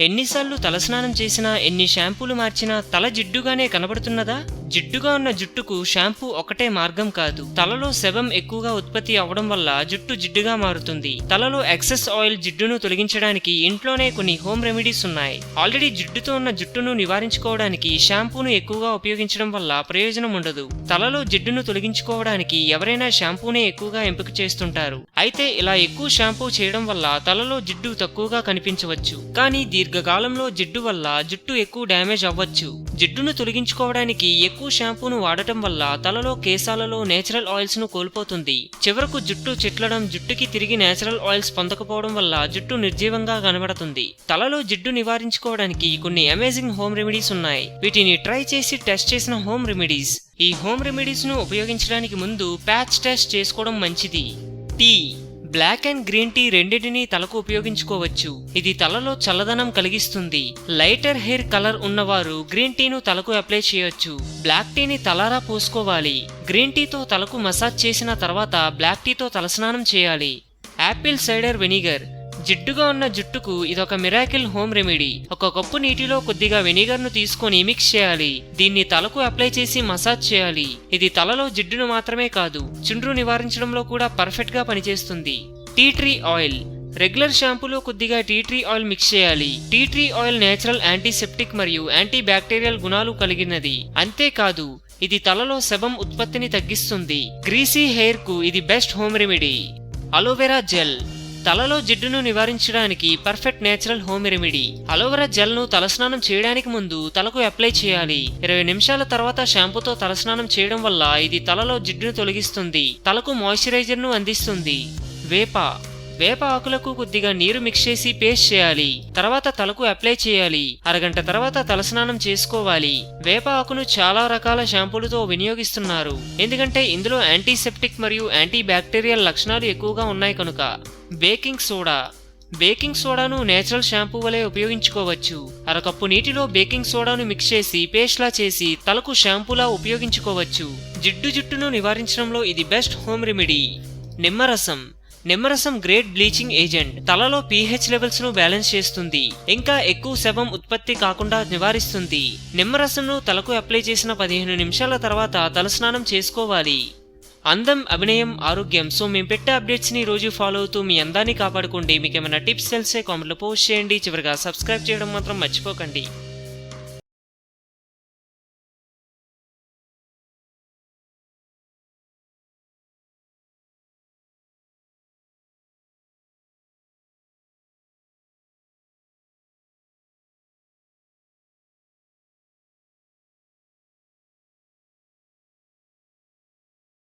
ఎన్నిసార్లు తలస్నానం చేసినా ఎన్ని షాంపూలు మార్చినా తల జిడ్డుగానే కనబడుతున్నదా? జిడ్డుగా ఉన్న జుట్టుకు షాంపూ ఒకటే మార్గం కాదు. తలలో సెబమ్ ఎక్కువగా ఉత్పత్తి అవడం వల్ల జుట్టు జిడ్డుగా మారుతుంది. తలలో ఎక్సెస్ ఆయిల్ జిడ్డును తొలగించడానికి ఇంట్లోనే కొన్ని హోమ్ రెమెడీస్ ఉన్నాయి. ఆల్రెడీ జిడ్డుతో ఉన్న జుట్టును నివారించుకోవడానికి షాంపూను ఎక్కువగా ఉపయోగించడం వల్ల ప్రయోజనం ఉండదు. తలలో జిడ్డును తొలగించుకోవడానికి ఎవరైనా షాంపూనే ఎక్కువగా ఎంపిక చేస్తుంటారు. అయితే ఇలా ఎక్కువ షాంపూ చేయడం వల్ల తలలో జిడ్డు తక్కువగా కనిపించవచ్చు, కానీ దీర్ఘకాలంలో జిడ్డు వల్ల జుట్టు ఎక్కువ డ్యామేజ్ అవ్వచ్చు. జిడ్డును తొలగించుకోవడానికి ఎక్కువ షాంపూను వాడటం వల్ల తలలో కేశాలలో నేచురల్ ఆయిల్స్ ను కోల్పోతుంది. చివరకు జుట్టు చిట్లడం, జుట్టుకి తిరిగి నేచురల్ ఆయిల్స్ పొందకపోవడం వల్ల జుట్టు నిర్జీవంగా కనబడుతుంది. తలలో జిడ్డు నివారించుకోవడానికి కొన్ని అమేజింగ్ హోమ్ రెమెడీస్ ఉన్నాయి. వీటిని ట్రై చేసి టెస్ట్ చేసిన హోమ్ రెమెడీస్. ఈ హోమ్ రెమెడీస్ ను ఉపయోగించడానికి ముందు ప్యాచ్ టెస్ట్ చేసుకోవడం మంచిది. Tea, black and green tea రెండింటినీ తలకు ఉపయోగించుకోవచ్చు. ఇది తలలో చల్లదనం కలిగిస్తుంది. లైటర్ హెయిర్ కలర్ ఉన్నవారు గ్రీన్ టీను తలకు అప్లై చేయొచ్చు. బ్లాక్ టీని తలారా పోసుకోవాలి. గ్రీన్ టీతో తలకు మసాజ్ చేసిన తర్వాత బ్లాక్ టీతో తలస్నానం చేయాలి. యాపిల్ సైడర్ వెనిగర్, జిడ్డుగా ఉన్న జుట్టుకు ఇదొక మిరాకిల్ హోమ్ రెమెడీ. ఒక కప్పు నీటిలో కొద్దిగా వెనిగర్ ను తీసుకొని మిక్స్ చేయాలి. దీన్ని తలకు అప్లై చేసి మసాజ్ చేయాలి. ఇది తలలో జిడ్డును మాత్రమే కాదు, చుండ్రు నివారించడంలో కూడా పర్ఫెక్ట్ గా పనిచేస్తుంది. టీ ట్రీ ఆయిల్, రెగ్యులర్ షాంపూలో కొద్దిగా టీ ట్రీ ఆయిల్ మిక్స్ చేయాలి. Tea tree oil natural antiseptic మరియు యాంటీ బ్యాక్టీరియల్ గుణాలు కలిగినది. అంతేకాదు ఇది తలలో సెబమ్ ఉత్పత్తిని తగ్గిస్తుంది. గ్రీసీ హెయిర్ కు ఇది best home remedy. Aloe vera gel, తలలో జిడ్డును నివారించడానికి perfect natural home remedy. Aloe vera gel ను తలస్నానం చేయడానికి ముందు తలకు అప్లై చేయాలి. 20 నిమిషాల తర్వాత షాంపూతో తలస్నానం చేయడం వల్ల ఇది తలలో జిడ్డును తొలగిస్తుంది, తలకు మాయిశ్చరైజర్ ను అందిస్తుంది. వేప ఆకులకు కొద్దిగా నీరు మిక్స్ చేసి పేస్ట్ చేయాలి. తర్వాత తలకు అప్లై చేయాలి. అరగంట తర్వాత తలస్నానం చేసుకోవాలి. వేప ఆకును చాలా రకాల షాంపూలతో వినియోగిస్తున్నారు, ఎందుకంటే ఇందులో యాంటీసెప్టిక్ మరియు యాంటీ బ్యాక్టీరియల్ లక్షణాలు ఎక్కువగా ఉన్నాయి కనుక. బేకింగ్ సోడాను నేచురల్ షాంపూ వలె ఉపయోగించుకోవచ్చు. అరకప్పు నీటిలో బేకింగ్ సోడాను మిక్స్ చేసి పేస్ట్ లా చేసి తలకు షాంపూలా ఉపయోగించుకోవచ్చు. జుట్టును నివారించడంలో ఇది బెస్ట్ హోమ్ రెమెడీ. నిమ్మరసం గ్రేట్ బ్లీచింగ్ ఏజెంట్. తలలో pH లెవెల్స్ ను బ్యాలెన్స్ చేస్తుంది, ఇంకా ఎక్కువ సెబమ్ ఉత్పత్తి కాకుండా నివారిస్తుంది. నిమ్మరసంను తలకు అప్లై చేసిన 15 నిమిషాల తర్వాత తలస్నానం చేసుకోవాలి. అందం, అభినయం, ఆరోగ్యం. సో మేము పెట్టే అప్డేట్స్ ని రోజు ఫాలో అవుతూ మీ అందాన్ని కాపాడుకోండి. మీకు ఏమైనా టిప్స్ తెలిసే కామెంట్లో పోస్ట్ చేయండి. చివరిగా సబ్స్క్రైబ్ చేయడం మాత్రం మర్చిపోకండి.